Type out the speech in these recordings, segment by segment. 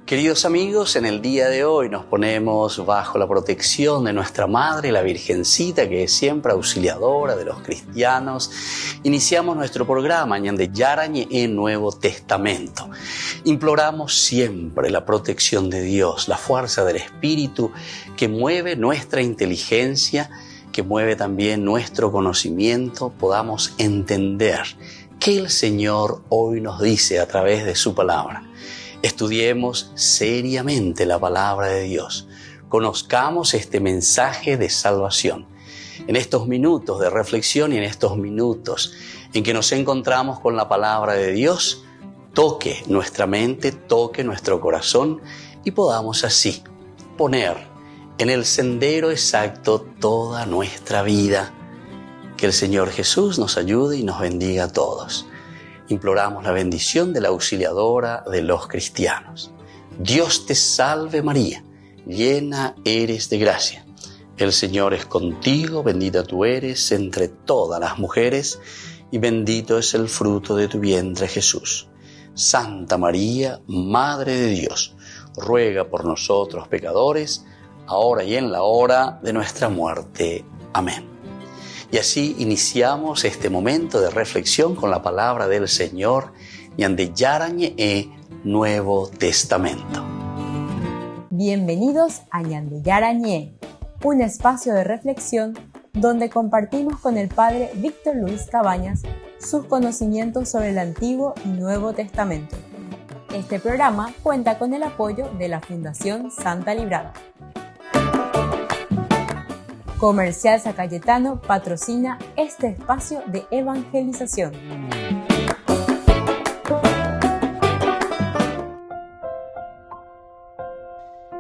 Queridos amigos, en el día de hoy nos ponemos bajo la protección de nuestra Madre, la Virgencita, que es siempre auxiliadora de los cristianos. Iniciamos nuestro programa Ñande Yarañe en Nuevo Testamento. Imploramos siempre la protección de Dios, la fuerza del Espíritu que mueve nuestra inteligencia, que mueve también nuestro conocimiento, podamos entender qué el Señor hoy nos dice a través de su palabra. Estudiemos seriamente la palabra de Dios. Conozcamos este mensaje de salvación. En estos minutos de reflexión y en estos minutos en que nos encontramos con la palabra de Dios, toque nuestra mente, toque nuestro corazón y podamos así poner en el sendero exacto toda nuestra vida. Que el Señor Jesús nos ayude y nos bendiga a todos. Imploramos la bendición de la auxiliadora de los cristianos. Dios te salve María, llena eres de gracia. El Señor es contigo, bendita tú eres entre todas las mujeres y bendito es el fruto de tu vientre Jesús. Santa María, Madre de Dios, ruega por nosotros pecadores, ahora y en la hora de nuestra muerte. Amén. Y así iniciamos este momento de reflexión con la palabra del Señor, Ñande Yarañe Nuevo Testamento. Bienvenidos a Ñande Yarañe, un espacio de reflexión donde compartimos con el Padre Víctor Luis Cabañas sus conocimientos sobre el Antiguo y Nuevo Testamento. Este programa cuenta con el apoyo de la Fundación Santa Librada. Comercial San Cayetano patrocina este espacio de evangelización.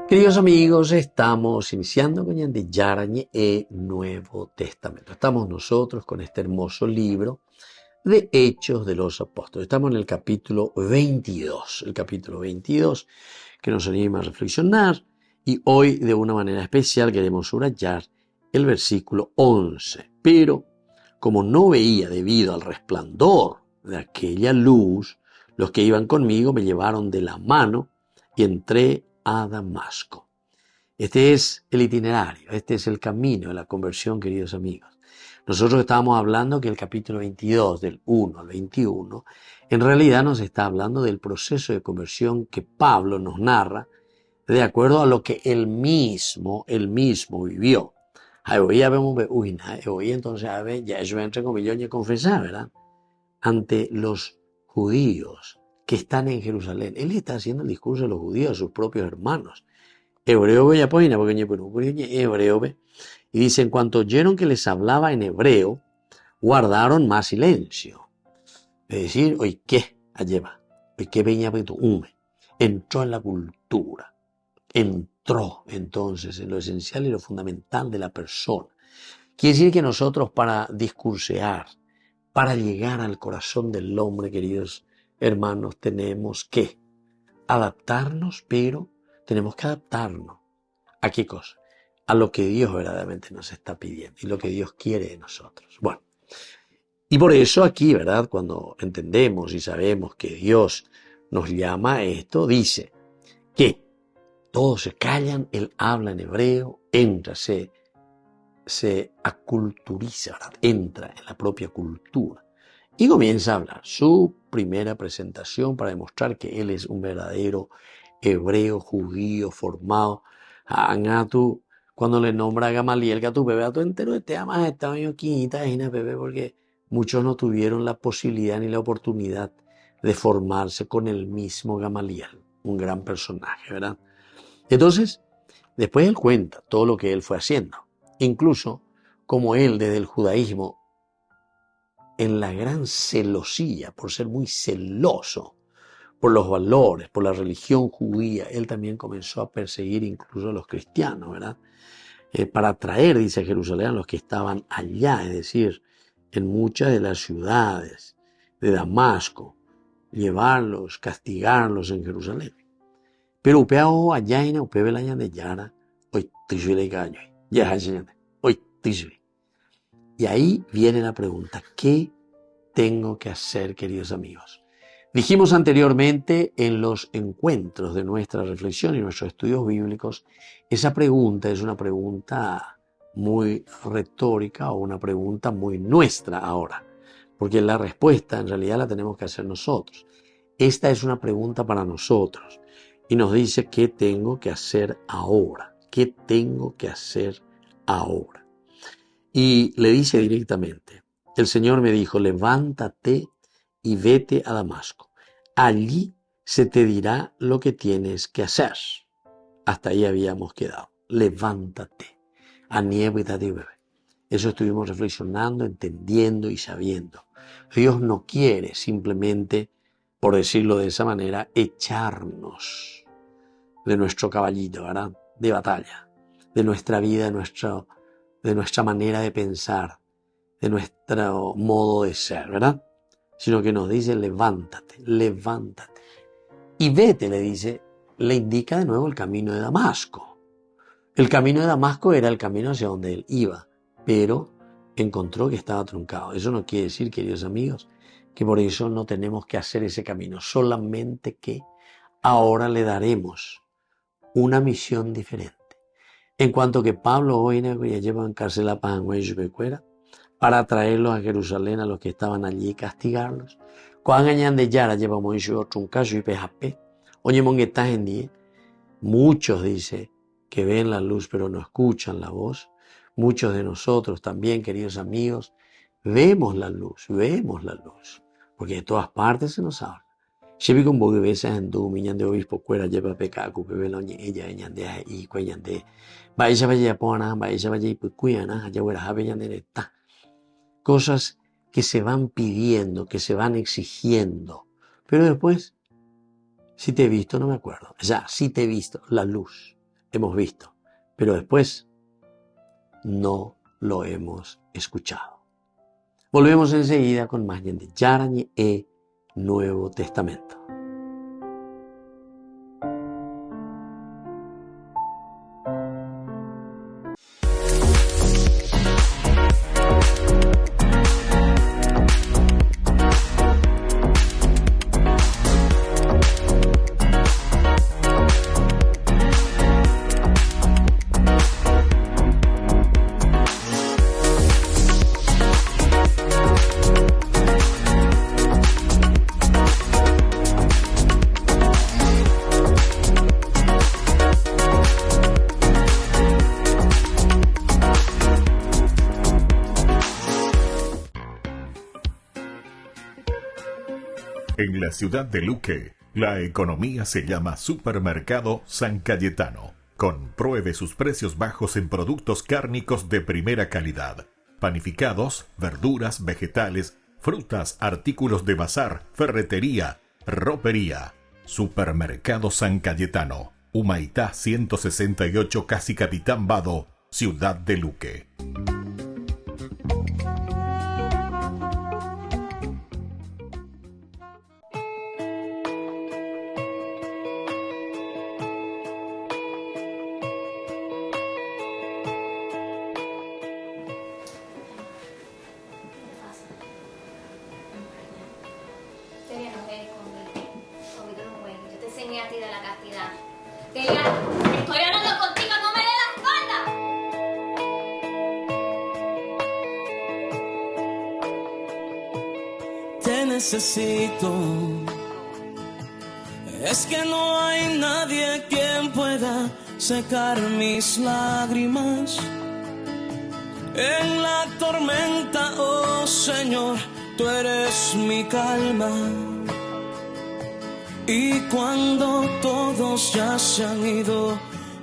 Queridos amigos, estamos iniciando con Ñande Yarañe Nuevo Testamento. Estamos nosotros con este hermoso libro de Hechos de los Apóstoles. Estamos en el capítulo 22, que nos anima a reflexionar, y hoy de una manera especial queremos subrayar el versículo 11. Pero como no veía debido al resplandor de aquella luz, los que iban conmigo me llevaron de la mano y entré a Damasco. Este es el itinerario, este es el camino de la conversión, queridos amigos. Nosotros estábamos hablando que el capítulo 22, del 1 al 21, en realidad nos está hablando del proceso de conversión que Pablo nos narra de acuerdo a lo que él mismo vivió. Hoy entonces ya eso entre comillas y confesar, ¿verdad? Ante los judíos que están en Jerusalén. Él está haciendo el discurso de los judíos, a sus propios hermanos. Hebreo, y dice, en cuanto oyeron que les hablaba en hebreo, guardaron más silencio. Es decir, hoy qué, alleva, hoy qué veña entró en la cultura. Entró entonces en lo esencial y lo fundamental de la persona. Quiere decir que nosotros para discursear, para llegar al corazón del hombre, queridos hermanos, tenemos que adaptarnos, pero tenemos que adaptarnos. ¿A qué cosa? A lo que Dios verdaderamente nos está pidiendo y lo que Dios quiere de nosotros. Bueno, y por eso aquí, ¿verdad? Cuando entendemos y sabemos que Dios nos llama a esto, dice que todos se callan, él habla en hebreo, entra, se aculturiza, ¿verdad? Entra en la propia cultura y comienza a hablar su primera presentación para demostrar que él es un verdadero hebreo, judío, formado. Cuando le nombra a Gamaliel, que a tu bebé, a tu entero, te amas, está medio quinita, bebé, porque muchos no tuvieron la posibilidad ni la oportunidad de formarse con el mismo Gamaliel, un gran personaje, ¿verdad? Entonces, después él cuenta todo lo que él fue haciendo, incluso como él desde el judaísmo, en la gran celosía, por ser muy celoso por los valores, por la religión judía, él también comenzó a perseguir incluso a los cristianos, ¿verdad? Para atraer, dice Jerusalén, a los que estaban allá, es decir, en muchas de las ciudades de Damasco, llevarlos, castigarlos en Jerusalén. Pero upeao allá en upebe la Ñande Yara, hoy tishule gallo, ya hoy tishule. Y ahí viene la pregunta, ¿qué tengo que hacer, queridos amigos? Dijimos anteriormente en los encuentros de nuestra reflexión y nuestros estudios bíblicos, esa pregunta es una pregunta muy retórica o una pregunta muy nuestra ahora, porque la respuesta en realidad la tenemos que hacer nosotros. Esta es una pregunta para nosotros y nos dice ¿qué tengo que hacer ahora? ¿Qué tengo que hacer ahora? Y le dice directamente, el Señor me dijo, levántate y vete a Damasco. Allí se te dirá lo que tienes que hacer. Hasta ahí habíamos quedado. Levántate. Eso estuvimos reflexionando, entendiendo y sabiendo. Dios no quiere simplemente, por decirlo de esa manera, echarnos de nuestro caballito, ¿verdad? De batalla, de nuestra vida, de nuestra manera de pensar, de nuestro modo de ser, ¿verdad? Sino que nos dice, levántate, levántate. Y vete, le dice, le indica de nuevo el camino de Damasco. El camino de Damasco era el camino hacia donde él iba, pero encontró que estaba truncado. Eso no quiere decir, queridos amigos, que por eso no tenemos que hacer ese camino, solamente que ahora le daremos una misión diferente. En cuanto que Pablo hoy ya lleva en cárcel a para traerlos a Jerusalén a los que estaban allí y castigarlos. Muchos, dice, que ven la luz pero no escuchan la voz. Muchos de nosotros también, queridos amigos, vemos la luz, porque de todas partes se nos habla. Llevi con bogue veces en tu miñan de obispo cuera lleva pecacu bebe la ella ñande y cueñande. Vaya vaya pona, vaya vaya y cuiana, allá huera jabe ñande está. Cosas que se van pidiendo, que se van exigiendo. Pero después, si te he visto, no me acuerdo. Ya, si te he visto, la luz, hemos visto. Pero después, no lo hemos escuchado. Volvemos enseguida con más de Yarañe e Nuevo Testamento. En la ciudad de Luque, la economía se llama Supermercado San Cayetano. Compruebe sus precios bajos en productos cárnicos de primera calidad. Panificados, verduras, vegetales, frutas, artículos de bazar, ferretería, ropería. Supermercado San Cayetano. Humaitá 168, Casi Capitán Vado, ciudad de Luque. Estoy hablando contigo, no me des la espalda. Te necesito. Es que no hay nadie quien pueda secar mis lágrimas. En la tormenta, oh Señor, tú eres mi calma. Y cuando todos ya se han ido,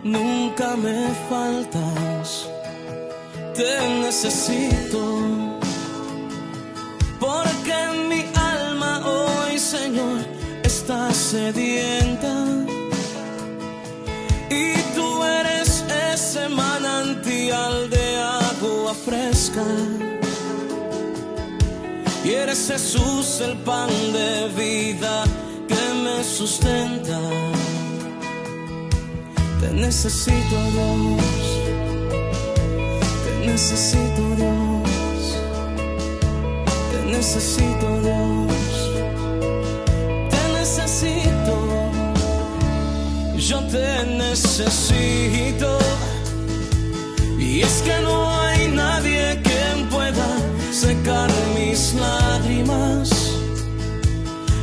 nunca me faltas. Te necesito, porque mi alma hoy, Señor, está sedienta. Y tú eres ese manantial de agua fresca. Y eres Jesús, el pan de vida que me sustenta. Te necesito, Dios. Te necesito, Dios. Te necesito, Dios. yo te necesito. Y es que no hay nadie quien pueda secar mis lágrimas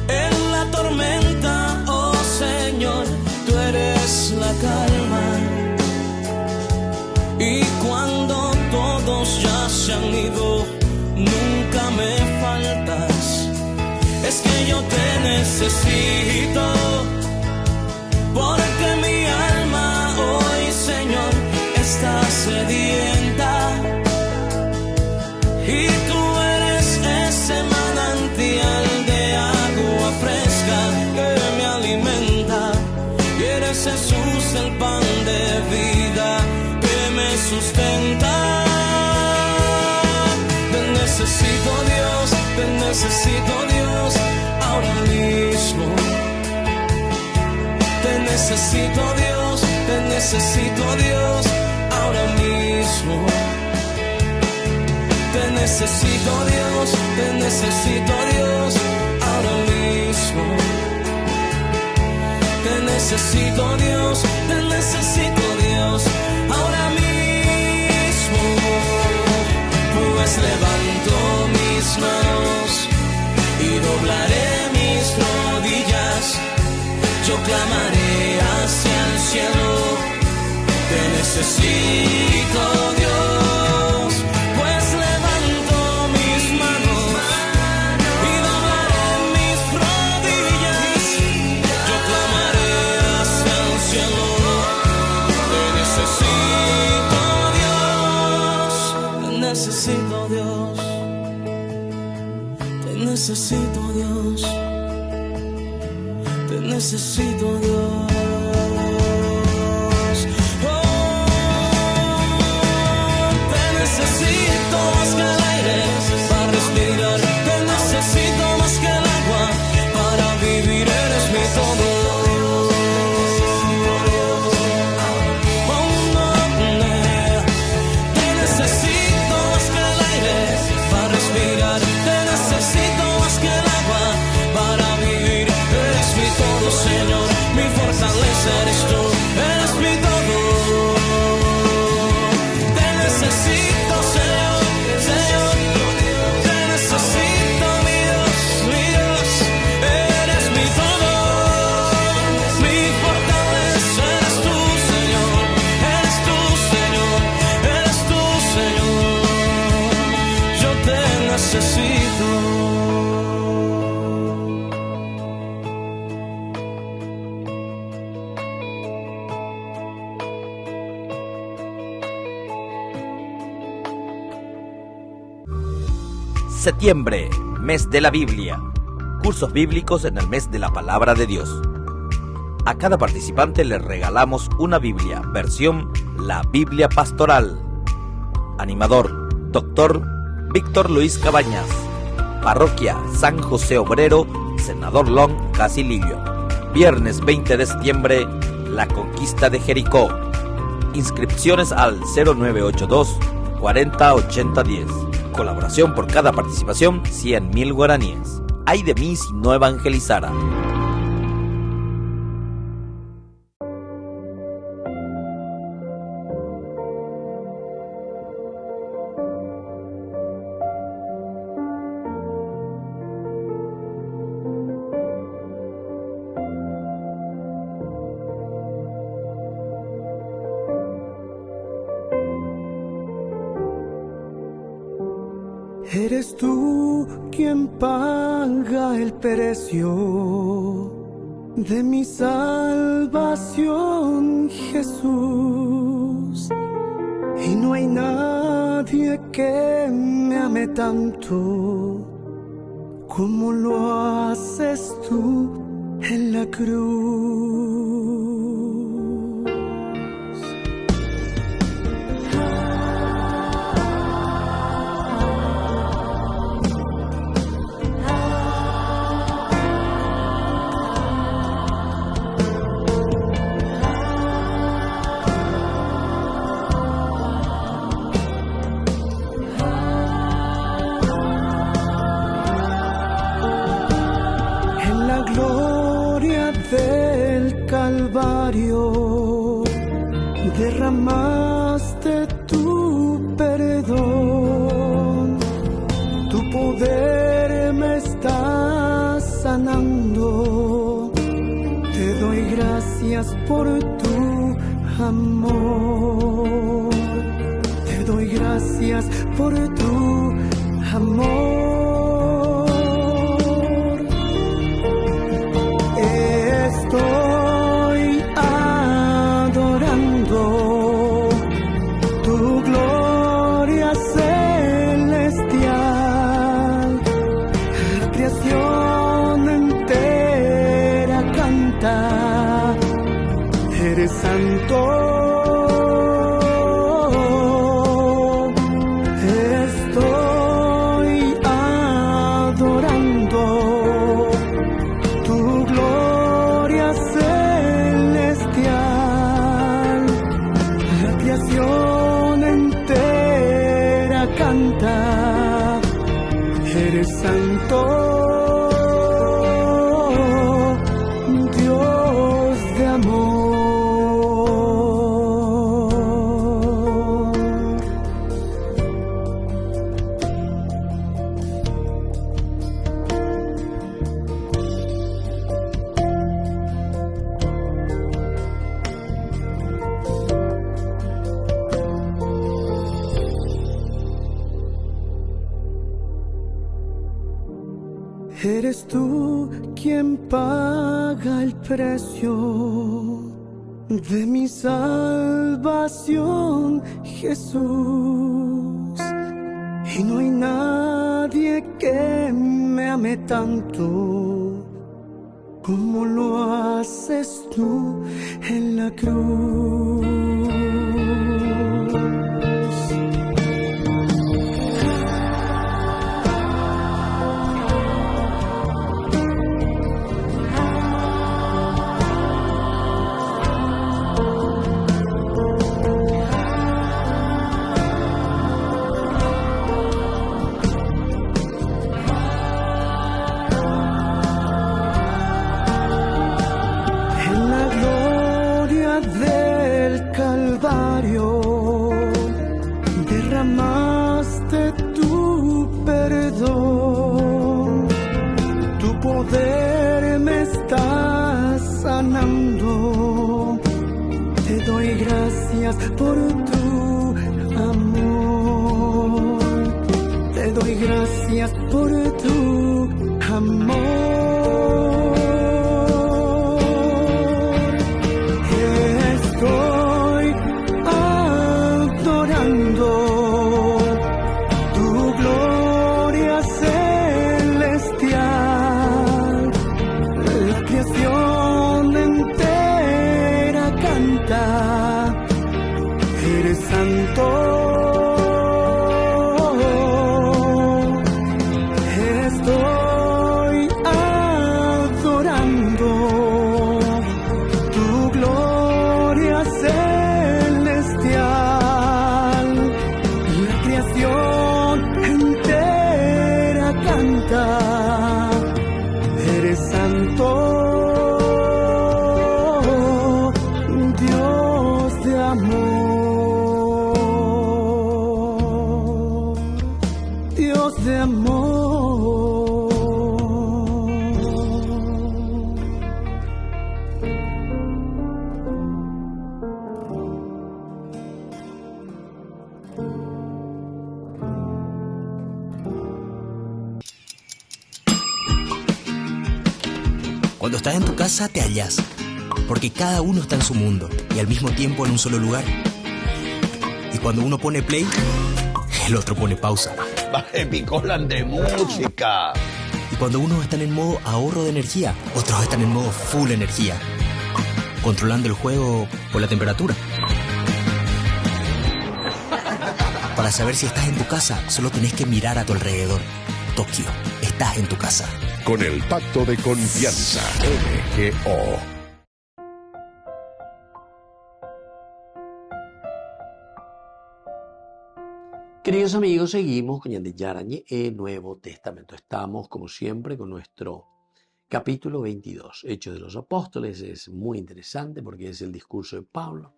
en la tormenta, oh Señor, tú eres la calma. Y cuando todos ya se han ido, nunca me faltas. Es que yo te necesito, porque mi alma hoy, Señor, está sedienta. Y tú eres ese manantial de agua fresca que me alimenta. Y eres Jesús, el pan de vida que me sustenta. Te necesito, Dios, te necesito, Dios, ahora mismo. Te necesito, Dios, te necesito, Dios, ahora mismo. Te necesito, Dios, te necesito, Dios, ahora mismo. Te necesito, Dios, te necesito, Dios, ahora mismo. Pues levanto mis manos y doblaré mis rodillas. Yo clamaré hacia el cielo, te necesito, Dios. Pues levanto mis manos y doblaré mis rodillas. Yo clamaré hacia el cielo, te necesito, Dios. Te necesito, Dios. Te necesito, Dios. Te necesito, Dios. Necesito más que el aire para respirar. Te necesito más que el agua para vivir. Eres mi todo. Te necesito más que el aire para respirar. Te necesito más que el agua para vivir. Eres mi todo, Señor. Mi fortaleza eres tú. Eres mi todo. Te necesito, Señor, Señor, te necesito, mi Dios, eres mi todo, mi fortaleza, eres tú, Señor, eres tú, Señor, eres tú, Señor, yo te necesito. Septiembre, mes de la Biblia. Cursos bíblicos en el mes de la Palabra de Dios. A cada participante le regalamos una Biblia, versión La Biblia Pastoral. Animador, Dr. Víctor Luis Cabañas. Parroquia San José Obrero, Senador Long, Casilillo. Viernes 20 de septiembre, La Conquista de Jericó. Inscripciones al 0982 40 80 10. Colaboración por cada participación, 100.000 guaraníes. Ay de mí si no evangelizara. Eres tú quien paga el precio de mi salvación, Jesús. Y no hay nadie que me ame tanto como lo haces tú en la cruz. En la gloria del derramaste tu perdón, tu poder me está sanando. Te doy gracias por tu amor, te doy gracias por tu amor. Estoy adorando tu gloria celestial. La creación entera canta, eres santo. Estoy adorando tu gloria celestial. La creación entera canta, eres santo, Dios de amor. Eres tú quien paga el precio de mi salvación, Jesús. Y no hay nadie que me ame tanto como lo haces tú en la cruz. Del Calvario derramaste tu perdón, tu poder me está sanando. Te doy gracias por tu amor, te doy gracias por tu amor. Estoy adorando tu gloria celestial. La creación entera canta, eres santo. Estoy adorando tu gloria celestial. La creación entera canta, eres santo, Dios de amor, Dios de amor. Cuando estás en tu casa te hallas, porque cada uno está en su mundo y al mismo tiempo en un solo lugar. Y cuando uno pone play, el otro pone pausa. Baje picolan de música. Y cuando unos están en modo ahorro de energía, otros están en modo full energía, controlando el juego por la temperatura. Para saber si estás en tu casa, solo tenés que mirar a tu alrededor. Tokio, estás en tu casa. Con el Pacto de Confianza, MGO. Queridos amigos, seguimos con Ñande Yarañe, el Nuevo Testamento. Estamos, como siempre, con nuestro capítulo 22, Hechos de los Apóstoles. Es muy interesante porque es el discurso de Pablo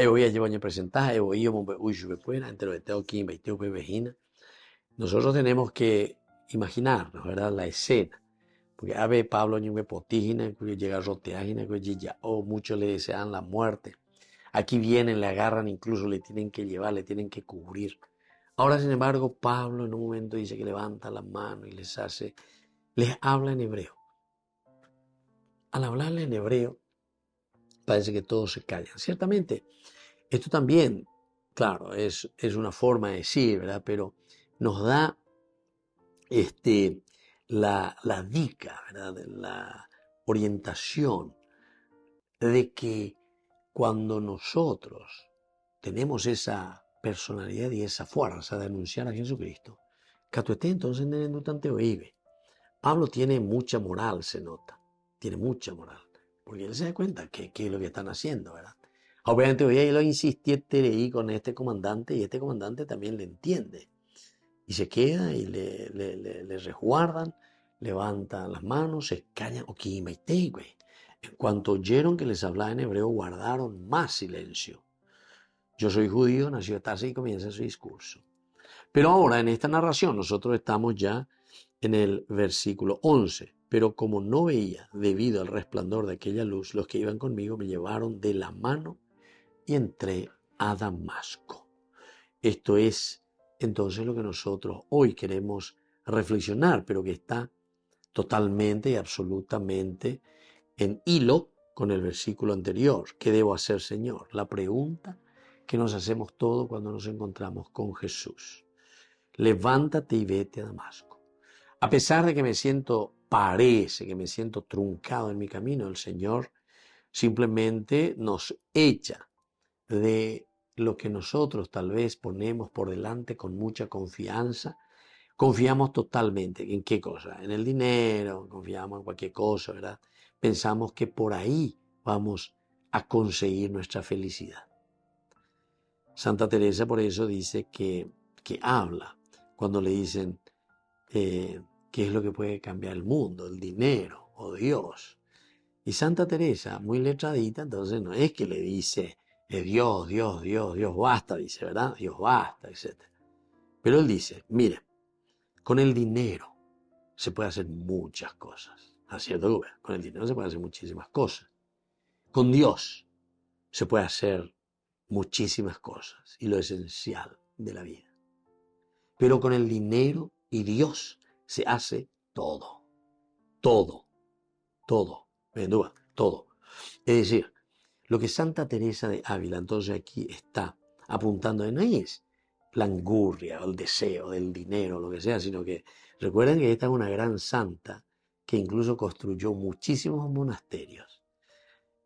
voy a llevar a presentar, voy a pueda, entre los estados aquí, nosotros tenemos que imaginarnos, ¿verdad? La escena. Porque a ver, Pablo me potigina, que llega a roteagina, que ya, muchos le desean la muerte. Aquí vienen, le agarran, incluso le tienen que llevar, le tienen que cubrir. Ahora, sin embargo, Pablo en un momento dice que levanta la mano y les habla en hebreo. Al hablarle en hebreo, parece que todos se callan. Ciertamente, esto también, claro, es una forma de decir, ¿verdad? Pero nos da la dica, ¿verdad? La orientación de que cuando nosotros tenemos esa personalidad y esa fuerza de anunciar a Jesucristo, Catuete entonces en tanto vive. Pablo tiene mucha moral, se nota, tiene mucha moral, porque él se da cuenta que es lo que están haciendo, ¿verdad? Obviamente hoy él lo insistí con este comandante y este comandante también le entiende y se queda y le resguardan, levantan las manos, se callan, güey. En cuanto oyeron que les hablaba en hebreo, guardaron más silencio. Yo soy judío, nació de Tarso y comienza su discurso. Pero ahora en esta narración nosotros estamos ya en el versículo 11. Pero como no veía debido al resplandor de aquella luz, los que iban conmigo me llevaron de la mano y entré a Damasco. Esto es entonces lo que nosotros hoy queremos reflexionar, pero que está totalmente y absolutamente en hilo con el versículo anterior. ¿Qué debo hacer, Señor? La pregunta que nos hacemos todos cuando nos encontramos con Jesús. Levántate y vete a Damasco. A pesar de que parece que me siento truncado en mi camino, el Señor simplemente nos echa de lo que nosotros tal vez ponemos por delante con mucha confianza. Confiamos totalmente. ¿En qué cosa? En el dinero, confiamos en cualquier cosa, ¿verdad? Pensamos que por ahí vamos a conseguir nuestra felicidad. Santa Teresa por eso dice que habla cuando le dicen qué es lo que puede cambiar el mundo, el dinero o Dios. Y Santa Teresa, muy letradita, entonces no es que le dice Dios, basta, dice, ¿verdad? Dios basta, etc. Pero él dice, mire, con el dinero se puede hacer muchas cosas. ¿No es cierto? Con el dinero se puede hacer muchísimas cosas. Con Dios se puede hacer muchísimas cosas y lo esencial de la vida. Pero con el dinero y Dios se hace todo. Todo. Es decir, lo que Santa Teresa de Ávila entonces aquí está apuntando no es la angurria o el deseo del dinero o lo que sea, sino que recuerden que esta es una gran santa que incluso construyó muchísimos monasterios.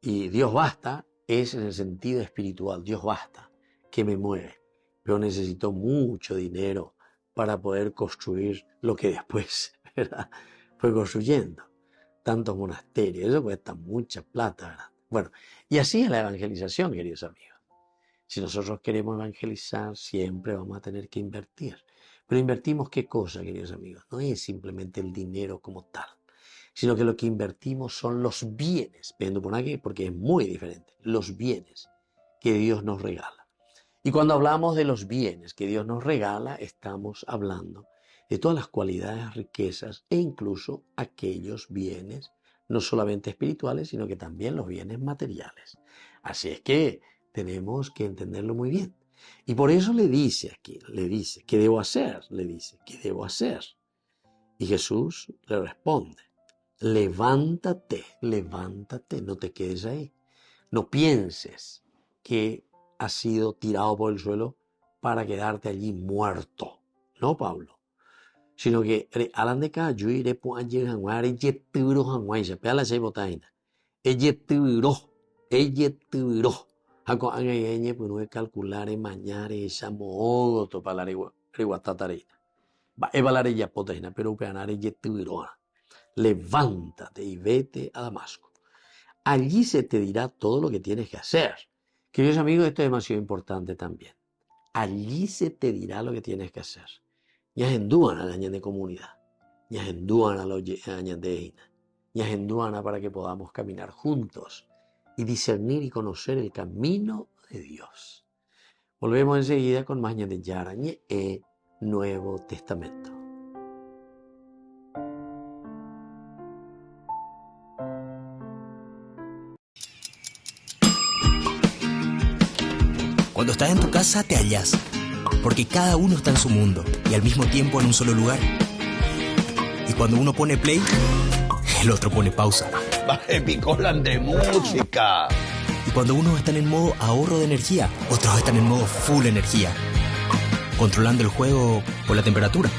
Y Dios basta es en el sentido espiritual, Dios basta, que me mueve. Pero necesito mucho dinero para poder construir lo que después, ¿verdad?, fue construyendo. Tantos monasterios, eso cuesta mucha plata, ¿verdad? Bueno, y así es la evangelización, queridos amigos. Si nosotros queremos evangelizar, siempre vamos a tener que invertir. Pero invertimos ¿qué cosa, queridos amigos? No es simplemente el dinero como tal, sino que lo que invertimos son los bienes, viendo por aquí, porque es muy diferente, los bienes que Dios nos regala. Y cuando hablamos de los bienes que Dios nos regala, estamos hablando de todas las cualidades, riquezas e incluso aquellos bienes, no solamente espirituales, sino que también los bienes materiales. Así es que tenemos que entenderlo muy bien. Y por eso le dice, ¿qué debo hacer? Le dice, ¿qué debo hacer? Y Jesús le responde, levántate, no te quedes ahí. No pienses que has sido tirado por el suelo para quedarte allí muerto. No, Pablo. Sino que alan de acá yo iré por allí hanguare yeturo hanguai se pela se botaina. Yeturo. Hako angayeñe pues no es calcular mañare esa modo to para riguatatarina. Va evalar ya potaina pero peanare yeturo. Levántate y vete a Damasco. Allí se te dirá todo lo que tienes que hacer. Queridos amigos, esto es demasiado importante también. Allí se te dirá lo que tienes que hacer. Ya enduan a la de comunidad, ya enduan a los años de Eina, ya enduan para que podamos caminar juntos y discernir y conocer el camino de Dios. Volvemos enseguida con más Ñande Yarañe e Nuevo Testamento. Cuando estás en tu casa te hallas, porque cada uno está en su mundo y al mismo tiempo en un solo lugar. Y cuando uno pone play, el otro pone pausa. Baje picolan de música. Y cuando unos están en modo ahorro de energía, otros están en modo full energía, controlando el juego por la temperatura.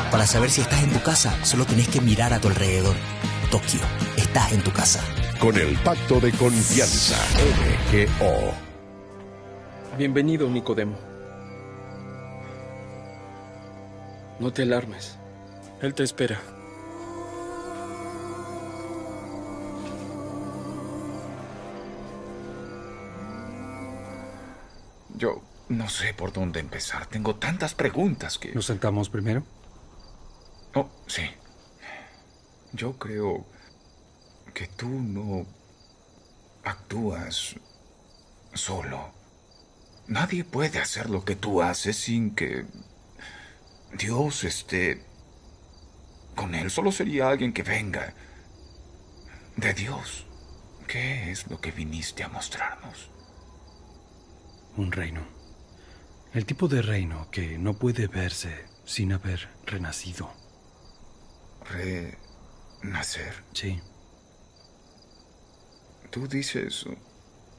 Para saber si estás en tu casa, solo tenés que mirar a tu alrededor. Tokio, estás en tu casa. Con el Pacto de Confianza, MGO. Bienvenido, Nicodemo. No te alarmes. Él te espera. Yo no sé por dónde empezar. Tengo tantas preguntas que... ¿Nos sentamos primero? Oh, sí. Yo creo que tú no actúas solo. Nadie puede hacer lo que tú haces sin que Dios esté con él. Solo sería alguien que venga de Dios. ¿Qué es lo que viniste a mostrarnos? Un reino. El tipo de reino que no puede verse sin haber renacido. ¿Renacer? Sí. Tú dices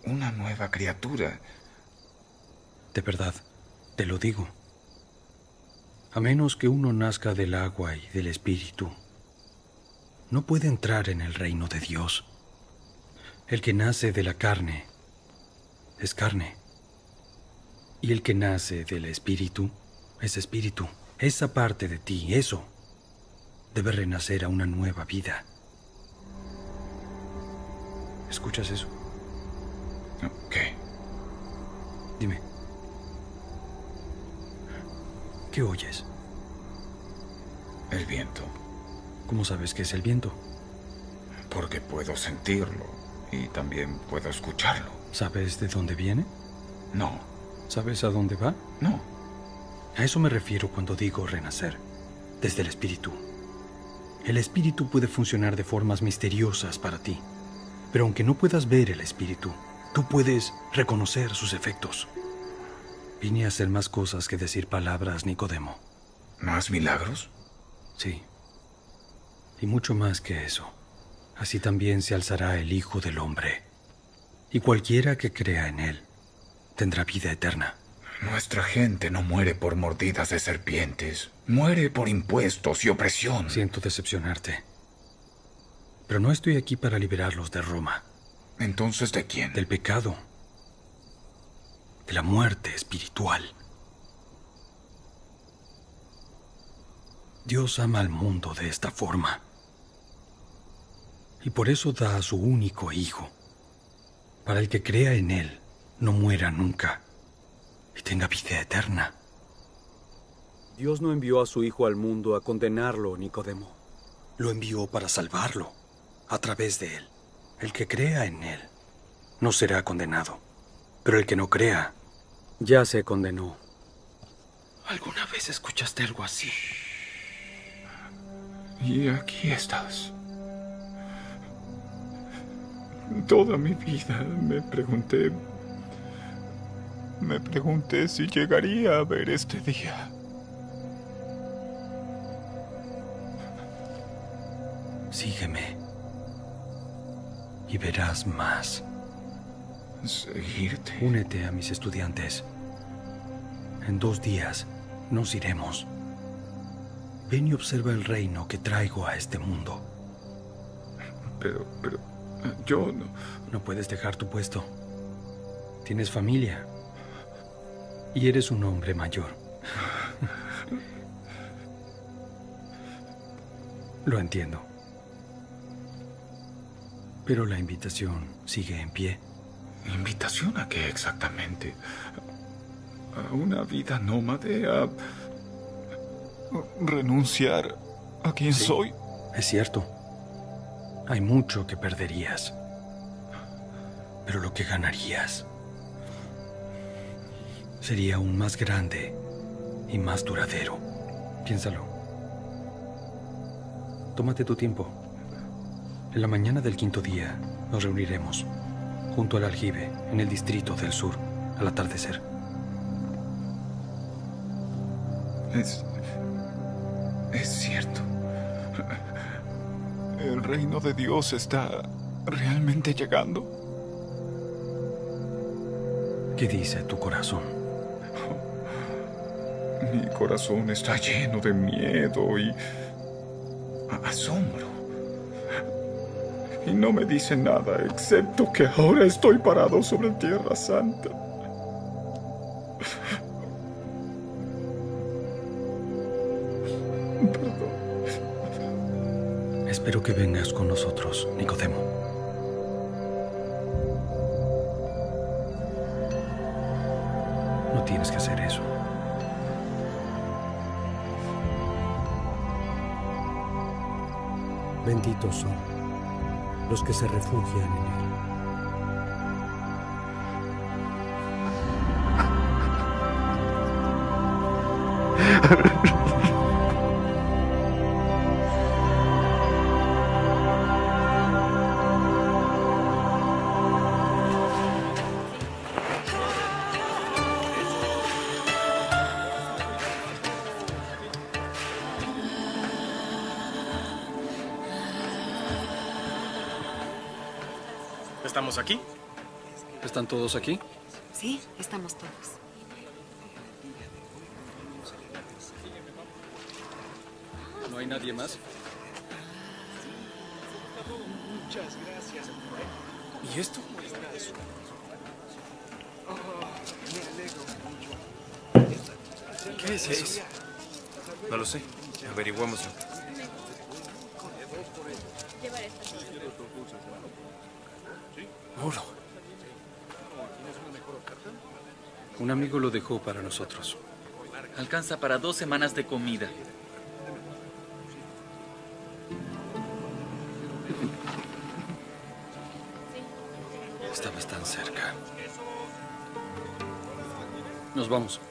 una nueva criatura. De verdad, te lo digo. A menos que uno nazca del agua y del espíritu, no puede entrar en el reino de Dios. El que nace de la carne es carne. Y el que nace del espíritu es espíritu. Esa parte de ti, eso, debe renacer a una nueva vida. ¿Escuchas eso? ¿Qué? Dime. ¿Qué oyes? El viento. ¿Cómo sabes que es el viento? Porque puedo sentirlo y también puedo escucharlo. ¿Sabes de dónde viene? No. ¿Sabes a dónde va? No. A eso me refiero cuando digo renacer, desde el espíritu. El espíritu puede funcionar de formas misteriosas para ti, pero aunque no puedas ver el espíritu, tú puedes reconocer sus efectos. Vine a hacer más cosas que decir palabras, Nicodemo. ¿Más milagros? Sí. Y mucho más que eso. Así también se alzará el Hijo del Hombre. Y cualquiera que crea en él tendrá vida eterna. Nuestra gente no muere por mordidas de serpientes. Muere por impuestos y opresión. Siento decepcionarte. Pero no estoy aquí para liberarlos de Roma. ¿Entonces de quién? Del pecado. De la muerte espiritual. Dios ama al mundo de esta forma. Y por eso da a su único Hijo, para el que crea en él no muera nunca y tenga vida eterna. Dios no envió a su Hijo al mundo a condenarlo, Nicodemo. Lo envió para salvarlo a través de él. El que crea en él no será condenado, pero el que no crea ya se condenó. ¿Alguna vez escuchaste algo así? Y aquí estás. Toda mi vida me pregunté si llegaría a ver este día. Sígueme y verás más. ¿Seguirte? Únete a mis estudiantes. En 2 días nos iremos. Ven y observa el reino que traigo a este mundo. Pero, yo no... No puedes dejar tu puesto. Tienes familia. Y eres un hombre mayor. Lo entiendo. Pero la invitación sigue en pie. ¿Invitación a qué exactamente? ¿A una vida nómade? ¿A renunciar a quien soy? Es cierto. Hay mucho que perderías. Pero lo que ganarías sería aún más grande y más duradero. Piénsalo. Tómate tu tiempo. En la mañana del 5.º día nos reuniremos junto al aljibe en el distrito del sur al atardecer. Es cierto. ¿El reino de Dios está realmente llegando? ¿Qué dice tu corazón? Mi corazón está lleno de miedo y asombro. Y no me dice nada excepto que ahora estoy parado sobre Tierra Santa. Perdón. Espero que vengas con nosotros, Nicodemo. No tienes que hacer eso. Benditos son los que se refugian en él. ¿Estamos aquí? ¿Están todos aquí? Sí, estamos todos. ¿No hay nadie más? Muchas gracias. ¿Y esto? ¿Qué es eso? No lo sé. Averiguémoslo. Oro. Un amigo lo dejó para nosotros. Alcanza para 2 semanas de comida. Estabas tan cerca. Nos vamos.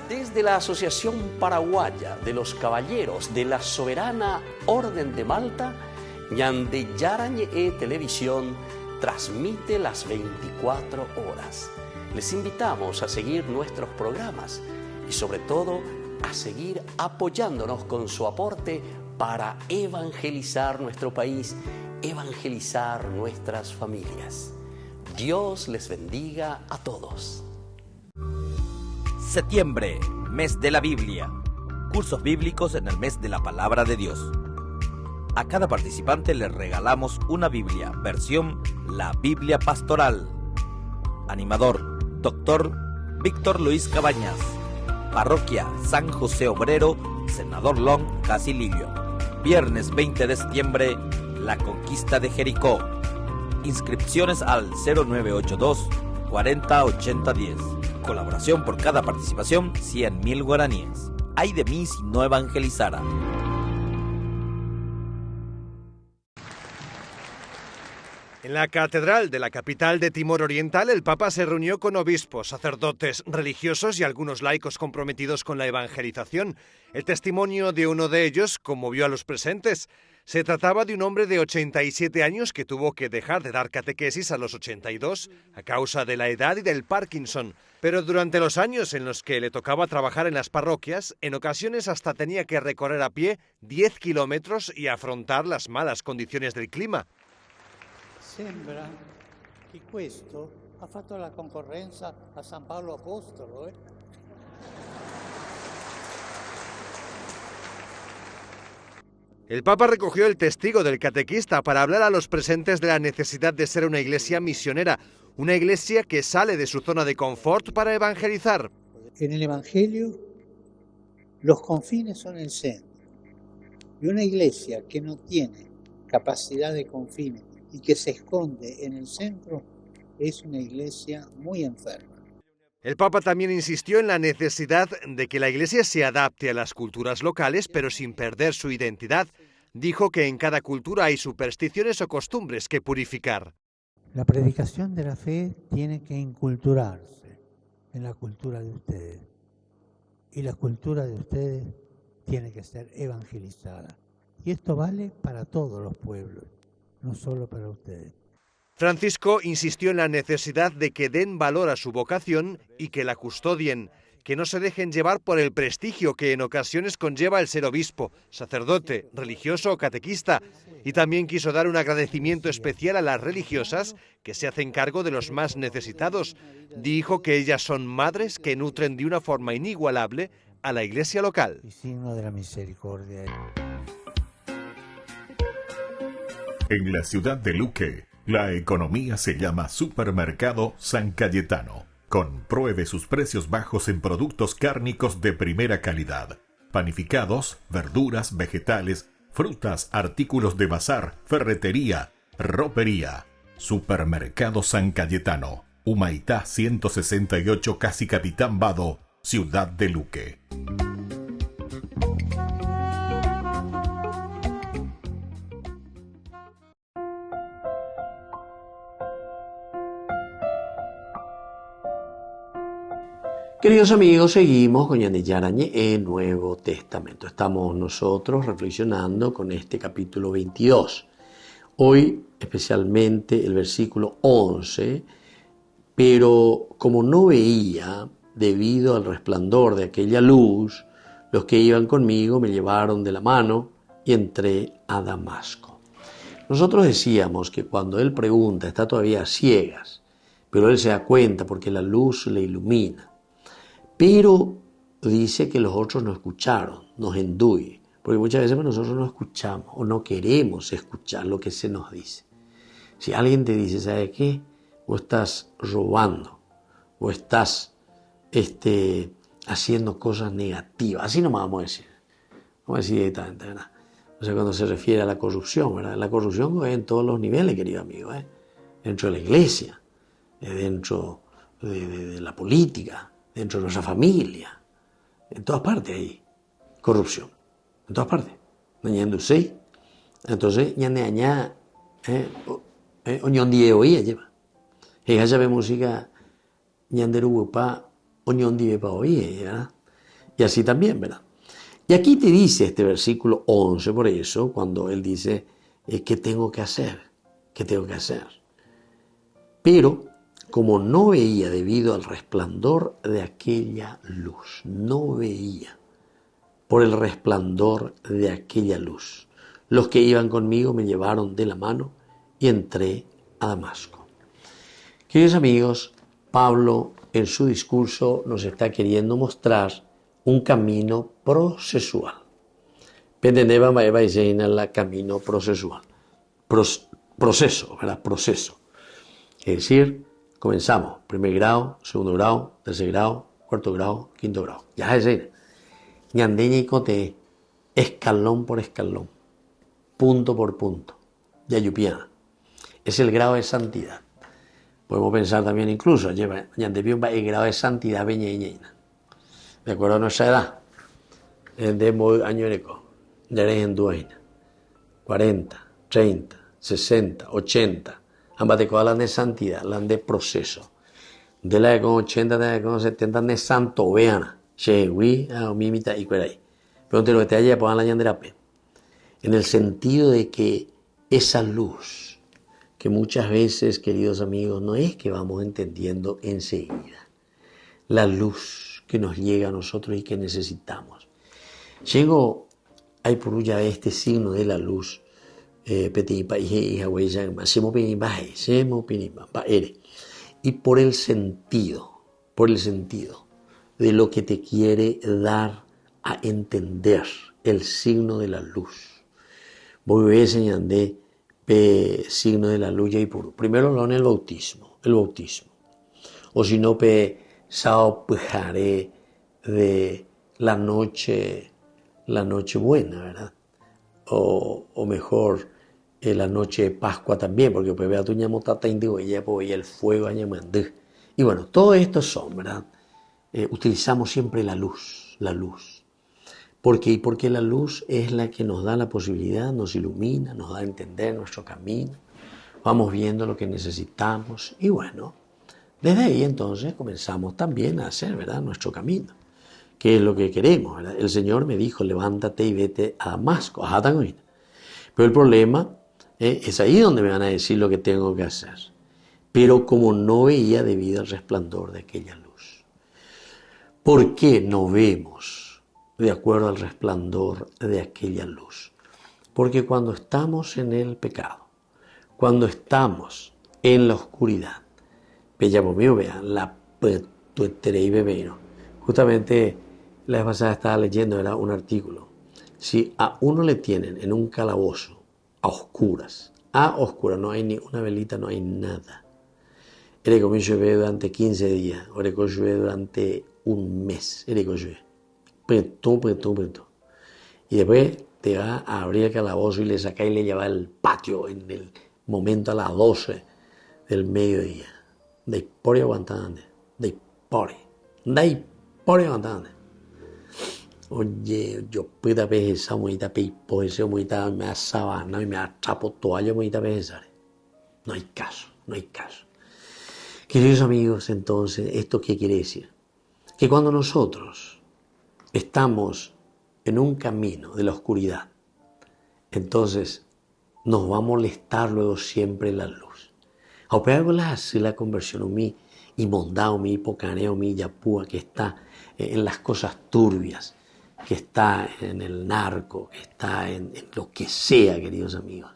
Desde la Asociación Paraguaya de los Caballeros de la Soberana Orden de Malta, Ñande Yarañe Televisión transmite las 24 horas. Les invitamos a seguir nuestros programas y sobre todo a seguir apoyándonos con su aporte para evangelizar nuestro país, evangelizar nuestras familias. Dios les bendiga a todos. Septiembre, mes de la Biblia. Cursos bíblicos en el mes de la Palabra de Dios. A cada participante le regalamos una Biblia, versión La Biblia Pastoral. Animador, Dr. Víctor Luis Cabañas. Parroquia San José Obrero, Senador Long, Casilillo. Viernes 20 de septiembre, La Conquista de Jericó. Inscripciones al 0982 40 80 10. Colaboración por cada participación, 100.000 guaraníes. Ay de mí si no evangelizara. En la catedral de la capital de Timor Oriental, el Papa se reunió con obispos, sacerdotes, religiosos y algunos laicos comprometidos con la evangelización. El testimonio de uno de ellos conmovió a los presentes. Se trataba de un hombre de 87 años que tuvo que dejar de dar catequesis a los 82 a causa de la edad y del Parkinson. Pero durante los años en los que le tocaba trabajar en las parroquias, en ocasiones hasta tenía que recorrer a pie 10 kilómetros y afrontar las malas condiciones del clima. Sembra che questo ha fatto la concorrenza a San Paolo Apostolo. El Papa recogió el testigo del catequista para hablar a los presentes de la necesidad de ser una iglesia misionera, una iglesia que sale de su zona de confort para evangelizar. En el Evangelio los confines son el centro. Y una iglesia que no tiene capacidad de confines y que se esconde en el centro es una iglesia muy enferma. El Papa también insistió en la necesidad de que la Iglesia se adapte a las culturas locales, pero sin perder su identidad. Dijo que en cada cultura hay supersticiones o costumbres que purificar. La predicación de la fe tiene que inculturarse en la cultura de ustedes. Y la cultura de ustedes tiene que ser evangelizada. Y esto vale para todos los pueblos, no solo para ustedes. Francisco insistió en la necesidad de que den valor a su vocación y que la custodien, que no se dejen llevar por el prestigio que en ocasiones conlleva el ser obispo, sacerdote, religioso o catequista. Y también quiso dar un agradecimiento especial a las religiosas que se hacen cargo de los más necesitados. Dijo que ellas son madres que nutren de una forma inigualable a la iglesia local. Y signo de la misericordia. En la ciudad de Luque, la economía se llama Supermercado San Cayetano. Compruebe sus precios bajos en productos cárnicos de primera calidad. Panificados, verduras, vegetales, frutas, artículos de bazar, ferretería, ropería. Supermercado San Cayetano. Humaitá 168, Casi Capitán Vado, ciudad de Luque. Queridos amigos, seguimos con Ñande Yarañe en Nuevo Testamento. Estamos nosotros reflexionando con este capítulo 22. Hoy especialmente el versículo 11, pero como no veía, debido al resplandor de aquella luz, los que iban conmigo me llevaron de la mano y entré a Damasco. Nosotros decíamos que cuando él pregunta está todavía a ciegas, pero él se da cuenta porque la luz le ilumina. Pero dice que los otros no escucharon, nos enduye, porque muchas veces nosotros no escuchamos o no queremos escuchar lo que se nos dice. Si alguien te dice, ¿sabe qué? O estás robando, o estás haciendo cosas negativas, así no vamos a decir. Vamos a decir directamente, ¿verdad? O sea, cuando se refiere a la corrupción, ¿verdad? La corrupción es en todos los niveles, querido amigo, dentro de la iglesia, dentro de la política, dentro de nuestra familia, en todas partes hay corrupción, en todas partes. Entonces, ñande añá, oñondi oía lleva. Ella sabe música, ñanderu huepa, oñondi pa oía, ¿verdad? Y así también, ¿verdad? Y aquí te dice este versículo 11, por eso, cuando él dice, ¿qué tengo que hacer? ¿Qué tengo que hacer? Pero como no veía debido al resplandor de aquella luz, no veía por el resplandor de aquella luz. Los que iban conmigo me llevaron de la mano y entré a Damasco. Queridos amigos, Pablo en su discurso nos está queriendo mostrar un camino procesual. Pendeneva maeva iseina la camino procesual. Proceso, ¿verdad? Proceso. Es decir, comenzamos, primer grado, segundo grado, tercer grado, cuarto grado, quinto grado. Ya es decir, ñandeña y cote, escalón por escalón, punto por punto, yayupiana. Es el grado de santidad. Podemos pensar también incluso, ñandepio el grado de santidad veñeñeina. De acuerdo a nuestra edad, de muy año eco, ya eres en dueña, 40, 30, 60, 80. Ambas de cosas de santidad, las de proceso. De la de con 80, de la de con 70, de santo, vean. Chehui, mimita y por ahí. Pero te lo que te haya pongan la ñanderape. En el sentido de que esa luz, que muchas veces, queridos amigos, no es que vamos entendiendo enseguida. La luz que nos llega a nosotros y que necesitamos. Llego, hay por ya este signo de la luz. Y por el sentido de lo que te quiere dar a entender el signo de la luz. Voy a enseñar signo de la luz y puro. Primero lo en el bautismo. O si no, sao pujaré de la noche buena, ¿verdad? O mejor, la noche de Pascua también, porque pues vea tu ñamotata indigo y ya pues el fuego añamandú. Y bueno, todo esto son, ¿verdad? Utilizamos siempre la luz. ¿Por qué? Porque la luz es la que nos da la posibilidad, nos ilumina, nos da a entender nuestro camino. Vamos viendo lo que necesitamos y bueno, desde ahí entonces comenzamos también a hacer, ¿verdad?, nuestro camino, que es lo que queremos, ¿verdad? El Señor me dijo, levántate y vete a Damasco, a Hatagoin. Pero el problema es ahí donde me van a decir lo que tengo que hacer. Pero como no veía debido al resplandor de aquella luz. ¿Por qué no vemos de acuerdo al resplandor de aquella luz? Porque cuando estamos en el pecado, cuando estamos en la oscuridad, justamente la vez pasada estaba leyendo, era un artículo. Si a uno le tienen en un calabozo a oscuras, no hay ni una velita, no hay nada. Ereco llueve durante 15 días, Ereco llueve durante un mes, Ereco llueve. Y después te va a abrir el calabozo y le saca y le lleva al patio en el momento a las 12 del mediodía. Dei pori aguantando, dei pori aguantando. Oye, yo puedo ver esa muita pipo, ese muita me sabana y me atrapo toalla muita veces. No hay caso. Queridos amigos, entonces, ¿esto qué quiere decir? Que cuando nosotros estamos en un camino de la oscuridad, entonces nos va a molestar luego siempre la luz. Hace la conversión y mondao mi hipocaneo mi yapúa, que está en las cosas turbias, que está en el narco, que está en lo que sea, queridos amigos,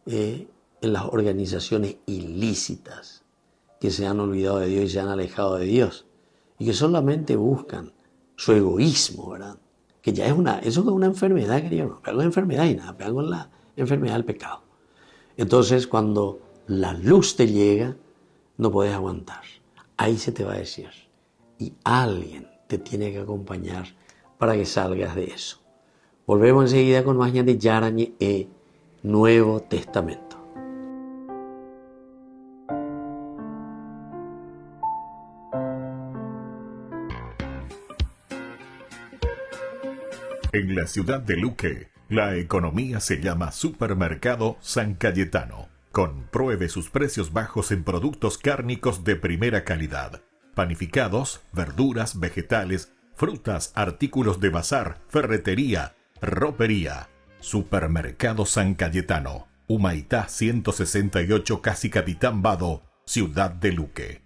en las organizaciones ilícitas que se han olvidado de Dios y se han alejado de Dios y que solamente buscan su egoísmo, ¿verdad? Que ya eso es una enfermedad, queridos, no pego enfermedad y nada, pego en la enfermedad del pecado. Entonces, cuando la luz te llega, no puedes aguantar. Ahí se te va a decir. Y alguien te tiene que acompañar para que salgas de eso. Volvemos enseguida con más de Yarañe Nuevo Testamento. En la ciudad de Luque, la economía se llama Supermercado San Cayetano. Compruebe sus precios bajos en productos cárnicos de primera calidad. Panificados, verduras, vegetales, frutas, artículos de bazar, ferretería, ropería. Supermercado San Cayetano. Humaitá 168, Casi Capitán Vado, ciudad de Luque.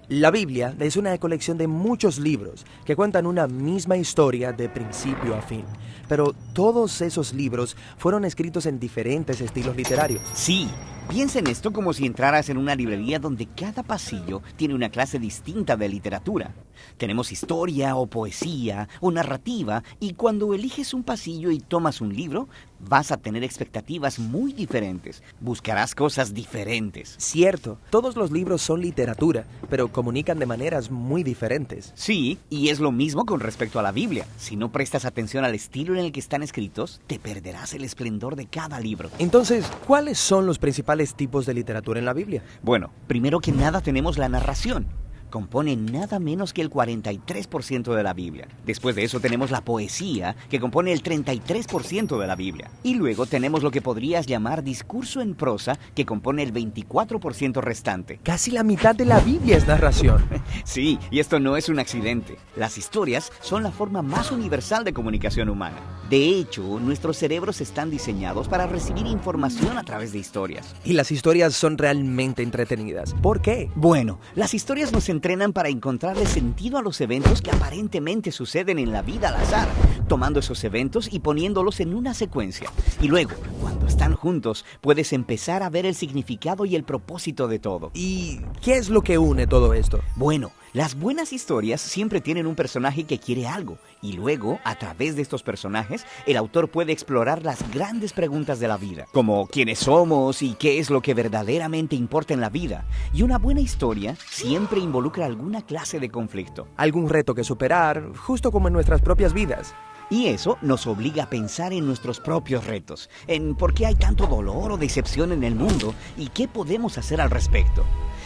La Biblia es una colección de muchos libros que cuentan una misma historia de principio a fin. Pero todos esos libros fueron escritos en diferentes estilos literarios. Sí, piensa en esto como si entraras en una librería donde cada pasillo tiene una clase distinta de literatura. Tenemos historia o poesía o narrativa, y cuando eliges un pasillo y tomas un libro, vas a tener expectativas muy diferentes. Buscarás cosas diferentes. Cierto, todos los libros son literatura, pero comunican de maneras muy diferentes. Sí, y es lo mismo con respecto a la Biblia. Si no prestas atención al estilo en el que están escritos, te perderás el esplendor de cada libro. Entonces, ¿cuáles son los principales tipos de literatura en la Biblia? Bueno, primero que nada tenemos la narración. Compone nada menos que el 43% de la Biblia. Después de eso tenemos la poesía, que compone el 33% de la Biblia. Y luego tenemos lo que podrías llamar discurso en prosa, que compone el 24% restante. Casi la mitad de la Biblia es narración. Sí, y esto no es un accidente. Las historias son la forma más universal de comunicación humana. De hecho, nuestros cerebros están diseñados para recibir información a través de historias. Y las historias son realmente entretenidas. ¿Por qué? Bueno, las historias nos entrenan para encontrarle sentido a los eventos que aparentemente suceden en la vida al azar. tomando esos eventos y poniéndolos en una secuencia. Y luego, cuando están juntos, puedes empezar a ver el significado y el propósito de todo. ¿Y qué es lo que une todo esto? Bueno, las buenas historias siempre tienen un personaje que quiere algo, y luego, a través de estos personajes, el autor puede explorar las grandes preguntas de la vida, como quiénes somos y qué es lo que verdaderamente importa en la vida. Y una buena historia siempre involucra alguna clase de conflicto. Algún reto que superar, justo como en nuestras propias vidas. Y eso nos obliga a pensar en nuestros propios retos, en por qué hay tanto dolor o decepción en el mundo y qué podemos hacer al respecto.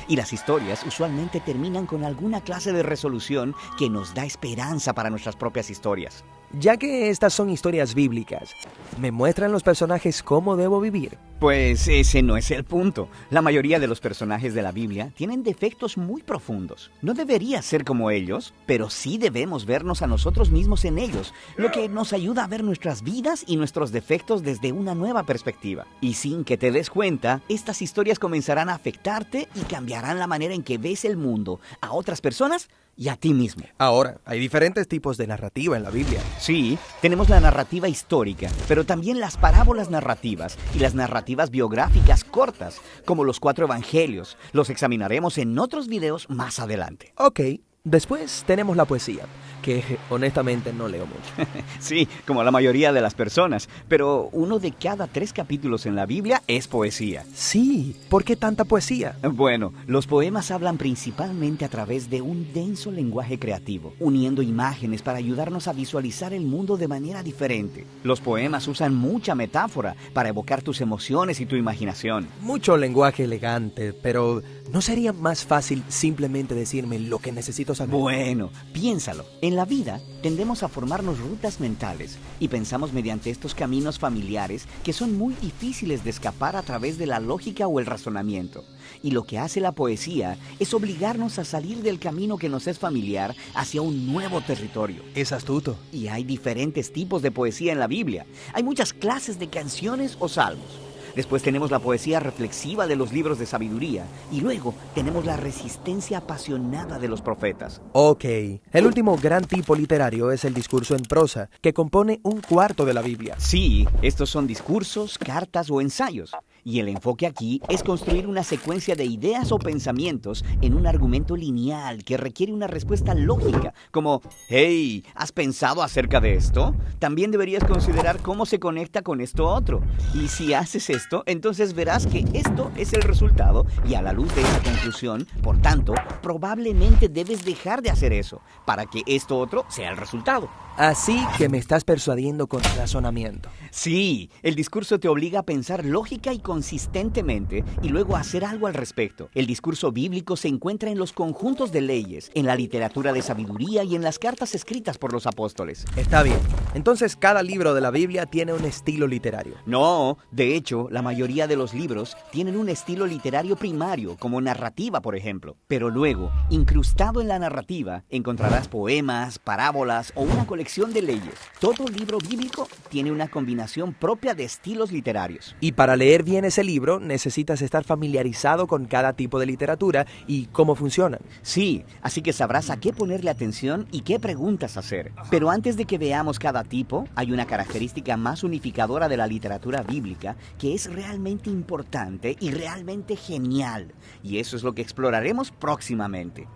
Y las historias usualmente terminan con alguna clase de resolución que nos da esperanza para nuestras propias historias. Ya que estas son historias bíblicas, ¿me muestran los personajes cómo debo vivir? Pues ese no es el punto. La mayoría de los personajes de la Biblia tienen defectos muy profundos. No debería ser como ellos, pero sí debemos vernos a nosotros mismos en ellos, lo que nos ayuda a ver nuestras vidas y nuestros defectos desde una nueva perspectiva. Y sin que te des cuenta, estas historias comenzarán a afectarte y cambiarán la manera en que ves el mundo, a otras personas y a ti mismo. Ahora, hay diferentes tipos de narrativa en la Biblia. Sí, tenemos la narrativa histórica, pero también las parábolas narrativas y las narrativas biográficas cortas, como los 4 evangelios. Los examinaremos en otros videos más adelante. Ok, después tenemos la poesía, que honestamente no leo mucho. Sí, como la mayoría de las personas, pero 1 de cada 3 capítulos en la Biblia es poesía. Sí, ¿por qué tanta poesía? Bueno, los poemas hablan principalmente a través de un denso lenguaje creativo, uniendo imágenes para ayudarnos a visualizar el mundo de manera diferente. Los poemas usan mucha metáfora para evocar tus emociones y tu imaginación. Mucho lenguaje elegante, pero ¿no sería más fácil simplemente decirme lo que necesito saber? Bueno, piénsalo. En la vida tendemos a formarnos rutas mentales y pensamos mediante estos caminos familiares que son muy difíciles de escapar a través de la lógica o el razonamiento. Y lo que hace la poesía es obligarnos a salir del camino que nos es familiar hacia un nuevo territorio. Es astuto. Y hay diferentes tipos de poesía en la Biblia. Hay muchas clases de canciones o salmos. Después tenemos la poesía reflexiva de los libros de sabiduría. Y luego tenemos la resistencia apasionada de los profetas. Ok. El último gran tipo literario es el discurso en prosa, que compone 1/4 de la Biblia. Sí, estos son discursos, cartas o ensayos. Y el enfoque aquí es construir una secuencia de ideas o pensamientos en un argumento lineal que requiere una respuesta lógica, como «Hey, ¿has pensado acerca de esto? También deberías considerar cómo se conecta con esto otro. Y si haces esto, entonces verás que esto es el resultado y a la luz de esa conclusión, por tanto, probablemente debes dejar de hacer eso para que esto otro sea el resultado». Así que me estás persuadiendo con razonamiento. Sí, el discurso te obliga a pensar lógica y consistentemente y luego a hacer algo al respecto. El discurso bíblico se encuentra en los conjuntos de leyes, en la literatura de sabiduría y en las cartas escritas por los apóstoles. Está bien. Entonces cada libro de la Biblia tiene un estilo literario. No, de hecho, la mayoría de los libros tienen un estilo literario primario, como narrativa, por ejemplo. Pero luego, incrustado en la narrativa, encontrarás poemas, parábolas o una colección de leyes. Todo libro bíblico tiene una combinación propia de estilos literarios. Y para leer bien ese libro necesitas estar familiarizado con cada tipo de literatura y cómo funcionan. Sí, así que sabrás a qué ponerle atención y qué preguntas hacer. Pero antes de que veamos cada tipo, hay una característica más unificadora de la literatura bíblica que es realmente importante y realmente genial. Y eso es lo que exploraremos próximamente.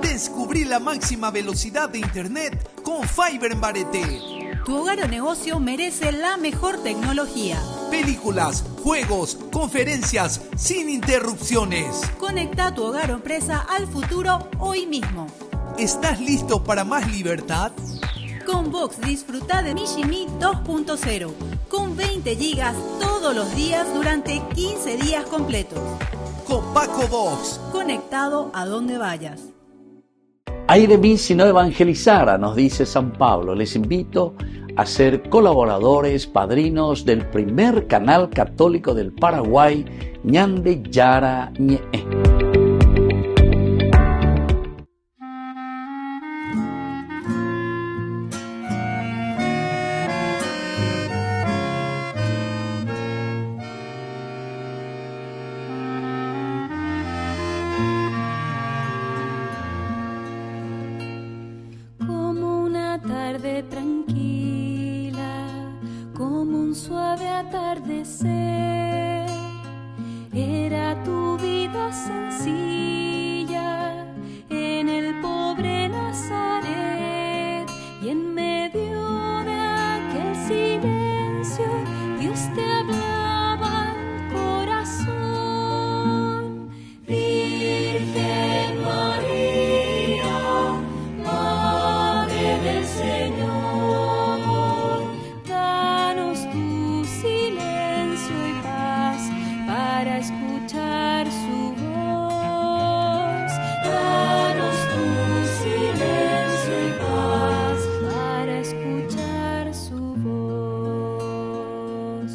Descubrí la máxima velocidad de Internet con Fiber en Bareté. Tu hogar o negocio merece la mejor tecnología. Películas, juegos, conferencias, sin interrupciones. Conecta tu hogar o empresa al futuro hoy mismo. ¿Estás listo para más libertad? Con Vox disfruta de Mijimi 2.0, con 20 gigas todos los días durante 15 días completos. Con Paco Vox. Conectado a donde vayas. Ay de mí si no evangelizara, nos dice San Pablo. Les invito a ser colaboradores, padrinos del primer canal católico del Paraguay, Ñande Yara Ñe. Tarde fue tranquila como un suave atardecer. Era tu vida sencilla en el pobre Nazaret, y en medio de aquel silencio Dios te hablaba al corazón. Virgen María, Madre del Señor, danos tu silencio y paz para escuchar su voz. Danos tu silencio y paz para escuchar su voz.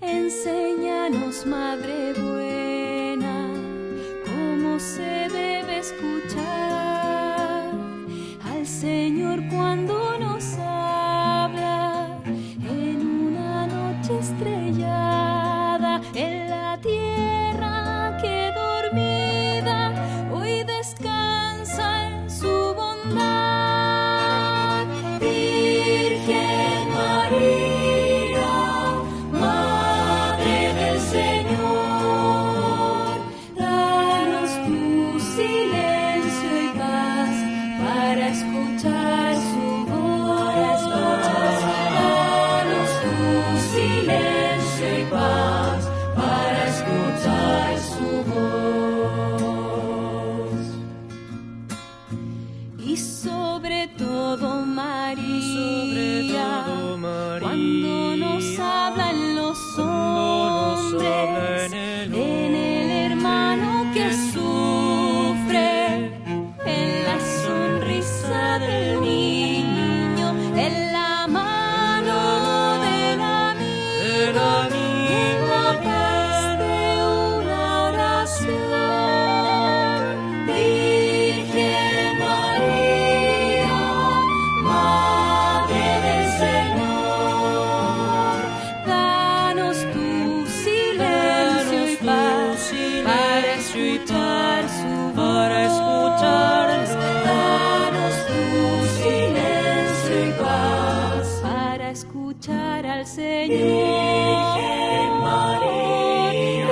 Enséñanos, Madre buena, cómo se debe escuchar al Señor cuando nos habla en una noche estrellada, en la tierra que dormida hoy descansa en su bondad. Virgen María, Madre del Señor, danos tu silencio y paz para escuchar su voz. Danos tu silencio y paz para escuchar su voz. Y sobre todo María, cuando nos hablan los hombres, en el hermano que sufre, en la sonrisa del niño, en la mano del amigo, en la paz de una oración. Virgen María, Madre del Señor, danos tu silencio y paz para escuchar su voz. Danos tu silencio y paz para escuchar al Señor. Virgen María,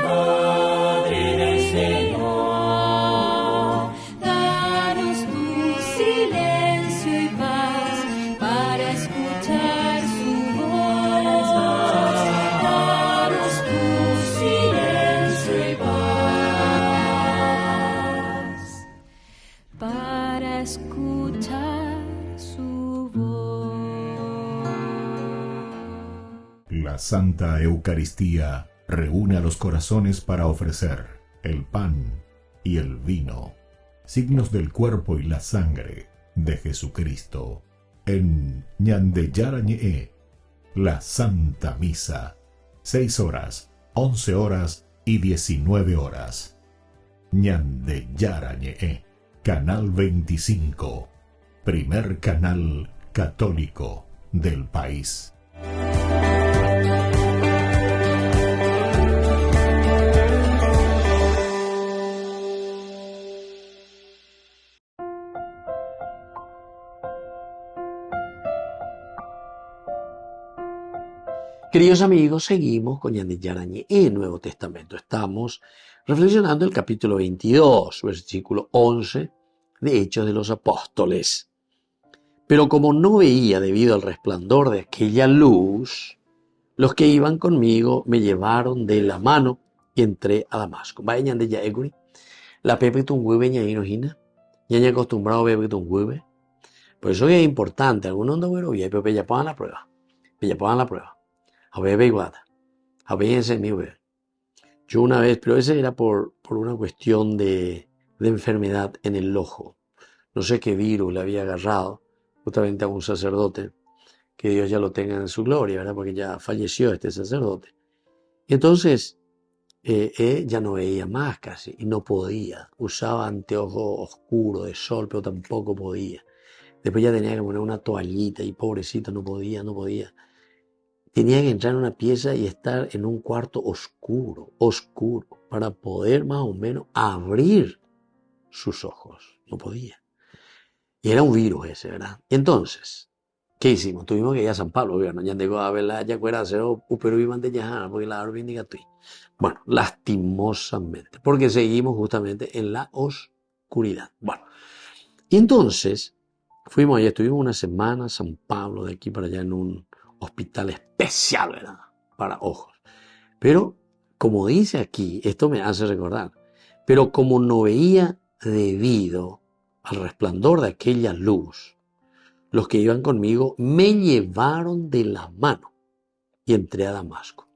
Madre del Señor, danos tu silencio y paz para escuchar su voz. Danos tu silencio y paz para escuchar su voz. La Santa Eucaristía reúne a los corazones para ofrecer el pan y el vino, signos del cuerpo y la sangre de Jesucristo. En Ñande Yarañe, la Santa Misa, 6 horas, 11 horas y 19 horas. Ñande Yarañe, Canal 25, primer canal católico del país. Queridos amigos, seguimos con Ñande Yarañe y el Nuevo Testamento. Estamos reflexionando el capítulo 22, versículo 11 de Hechos de los Apóstoles. Pero como no veía debido al resplandor de aquella luz, los que iban conmigo me llevaron de la mano y entré a Damasco. Vaya Ñande Yaeguri, la pepe tunguibe ñainojina, ñaña acostumbrado a pepe tunguibe. Por eso es importante, algunos no bueno, y pero ya pongan la prueba. A bebé iguata, a veces mi bebé. Yo una vez, pero ese era por una cuestión de enfermedad en el ojo. No sé qué virus le había agarrado justamente a un sacerdote, que Dios ya lo tenga en su gloria, ¿verdad? Porque ya falleció este sacerdote. Y entonces, ya no veía más casi, y no podía. Usaba anteojo oscuro de sol, pero tampoco podía. Después ya tenía que poner una toallita y pobrecito no podía. Tenía que entrar en una pieza y estar en un cuarto oscuro, para poder más o menos abrir sus ojos. No podía. Y era un virus ese, ¿verdad? Y entonces, ¿qué hicimos? Tuvimos que ir a San Pablo, gobierno. Ya llegó a ver la ya cuera hacer pero iban de Yajana, porque la orden diga tú. Bueno, lastimosamente, porque seguimos justamente en la oscuridad. Bueno, y entonces fuimos allá, estuvimos una semana en San Pablo, de aquí para allá, en un hospital especial, ¿verdad? Para ojos. Pero, como dice aquí, esto me hace recordar, pero como no veía debido al resplandor de aquella luz, los que iban conmigo me llevaron de la mano y entré a Damasco.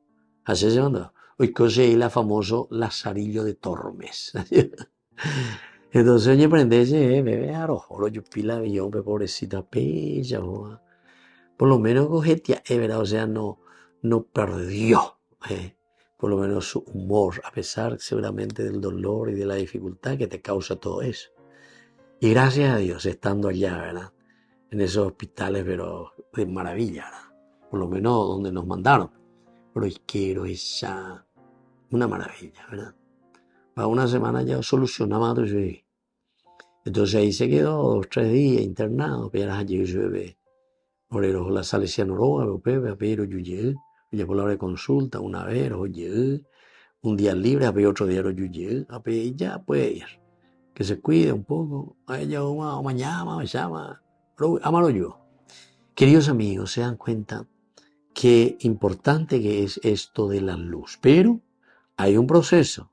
Así se mandó. Hoy conseguí la famoso Lazarillo de Tormes. Entonces, oye, prendese, bebé, arojoro, yo pila, yo, pobrecita, pella, por lo menos cogetia, ¿verdad? O sea, no perdió, por lo menos su humor, a pesar seguramente del dolor y de la dificultad que te causa todo eso. Y gracias a Dios, estando allá, ¿verdad? En esos hospitales, pero de maravilla, ¿verdad? Por lo menos donde nos mandaron. Pero es que esa, una maravilla, ¿verdad? Para una semana ya solucionaba todo eso. Entonces ahí se quedó 2 o 3 días internado, pero allí llueve. Por la salesiana roja, pero yo ya por la hora de consulta, una vez, oye, un día libre, a otro día, oye, ya puede ir. Que se cuide un poco. A ella, mañana, me llama, amaro yo. Queridos amigos, se dan cuenta qué importante que es esto de la luz. Pero hay un proceso.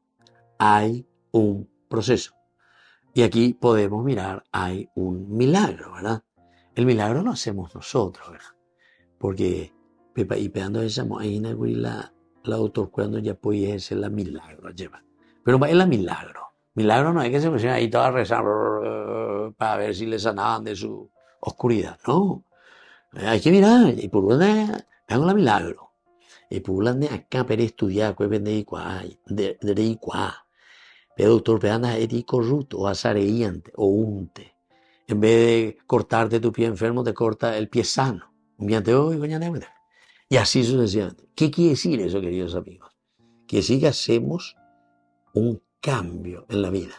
Y aquí podemos mirar, hay un milagro, ¿verdad? El milagro lo hacemos nosotros, ¿verdad? Porque Pepa y pedando esa moina la autor cuando ya puede ser la milagro lleva. Pero es la milagro. Milagro no es que se pusieran ahí todas a rezar para ver si le sanaban de su oscuridad. No. Hay que mirar. Y por una hago la milagro. Y por una de acá para estudiar pues de igual. Pero doctor pedana es corrupto o azareíante o unte. En vez de cortarte tu pie enfermo, te corta el pie sano. Y así sucesivamente. ¿Qué quiere decir eso, queridos amigos? Quiere decir que hacemos un cambio en la vida.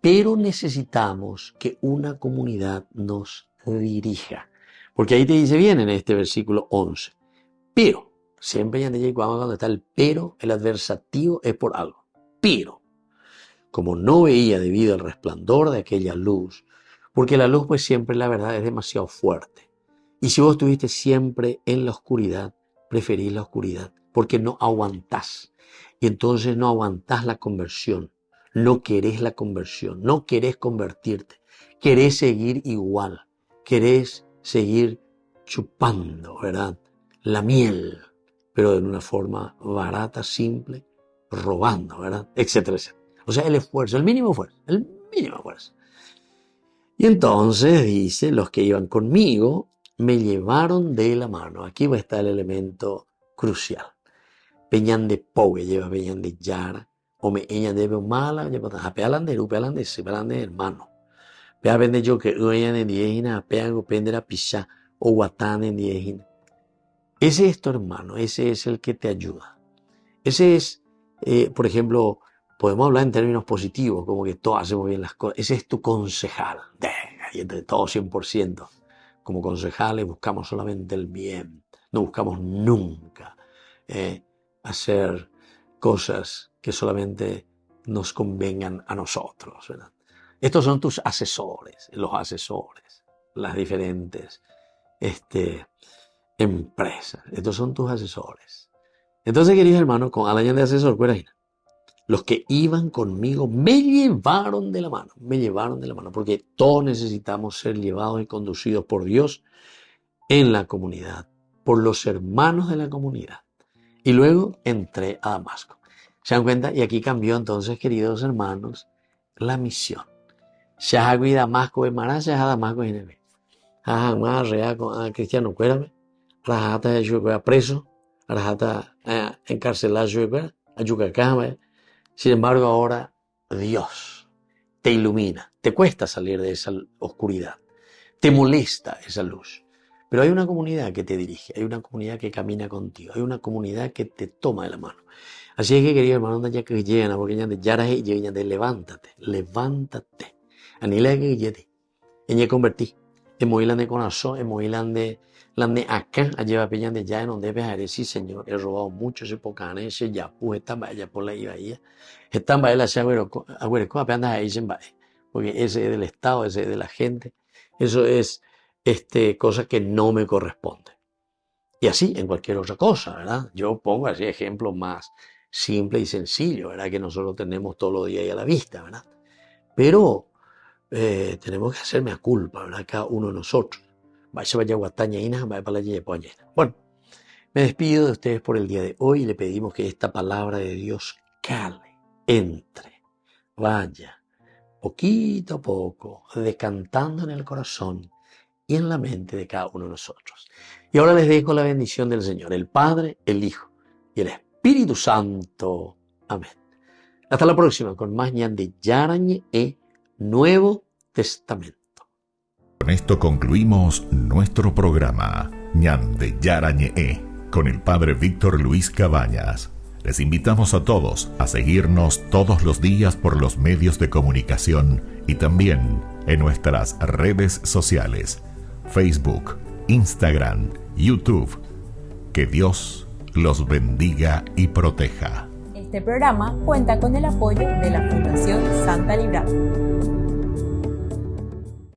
Pero necesitamos que una comunidad nos dirija. Porque ahí te dice bien en este versículo 11. Pero, siempre cuando está el pero, el adversativo es por algo. Pero, como no veía debido al resplandor de aquella luz, porque la luz pues siempre la verdad es demasiado fuerte. Y si vos estuviste siempre en la oscuridad, preferís la oscuridad, porque no aguantás. Y entonces no aguantás la conversión, no querés la conversión, no querés convertirte, querés seguir igual, querés seguir chupando, ¿verdad? La miel, pero de una forma barata, simple, robando, ¿verdad? Etcétera, etcétera. O sea, el esfuerzo, el mínimo esfuerzo. Y entonces dice, los que iban conmigo me llevaron de la mano. Aquí va a estar el elemento crucial. Peñan de pogue, lleva peñan de yara, o me eñan de mala, lleva apealan de se pelan de hermano. Pea vende yo que uyan en diejina, apean o pendera pisha, o guatán en diejina. Ese es tu hermano, ese es el que te ayuda. Ese es, por ejemplo, podemos hablar en términos positivos, como que todos hacemos bien las cosas. Ese es tu concejal, y entre todos 100%. Como concejales buscamos solamente el bien, no buscamos nunca hacer cosas que solamente nos convengan a nosotros, ¿verdad? Estos son tus asesores, las diferentes empresas. Estos son tus asesores. Entonces, queridos hermanos, con al año de asesor, los que iban conmigo me llevaron de la mano, porque todos necesitamos ser llevados y conducidos por Dios en la comunidad, por los hermanos de la comunidad. Y luego entré a Damasco. ¿Se dan cuenta? Y aquí cambió entonces, queridos hermanos, la misión. Shahagui Damasco de Mará, Damasco de Nebe. Jamás rea con cristiano, cuérame. Rajata de Yucatán preso, Rajata encarcelado a Yucatán. Sin embargo, ahora Dios te ilumina. Te cuesta salir de esa oscuridad. Te molesta esa luz. Pero hay una comunidad que te dirige, hay una comunidad que camina contigo, hay una comunidad que te toma de la mano. Así es que, querido hermano, ya que llegan, porque ya de levántate. Anila que Eñe convertí. Emoilan de corazón, emoilan de acá, a llevar peñan de ya en donde ves sí señor, he robado mucho ese pocane, ese yapu, están vaya por la ibaía, están vaya la agüero, apenas ahí se va, porque ese es del Estado, ese es de la gente, eso es cosa que no me corresponde. Y así en cualquier otra cosa, ¿verdad? Yo pongo así ejemplos más simples y sencillos, ¿verdad? Que nosotros tenemos todos los días ahí a la vista, ¿verdad? Pero tenemos que hacerme a culpa, ¿verdad? Cada uno de nosotros. Vaya guatañaina, vaya para la yepoñena. Bueno, me despido de ustedes por el día de hoy y le pedimos que esta palabra de Dios cale, entre, vaya, poquito a poco, decantando en el corazón y en la mente de cada uno de nosotros. Y ahora les dejo la bendición del Señor, el Padre, el Hijo y el Espíritu Santo. Amén. Hasta la próxima con más ñan de Yarañe Nuevo Testamento. Con esto concluimos nuestro programa ñan de Yarañe con el Padre Víctor Luis Cabañas. Les invitamos a todos a seguirnos todos los días por los medios de comunicación y también en nuestras redes sociales, Facebook, Instagram, YouTube. Que Dios los bendiga y proteja. Este programa cuenta con el apoyo de la Fundación Santa Librada.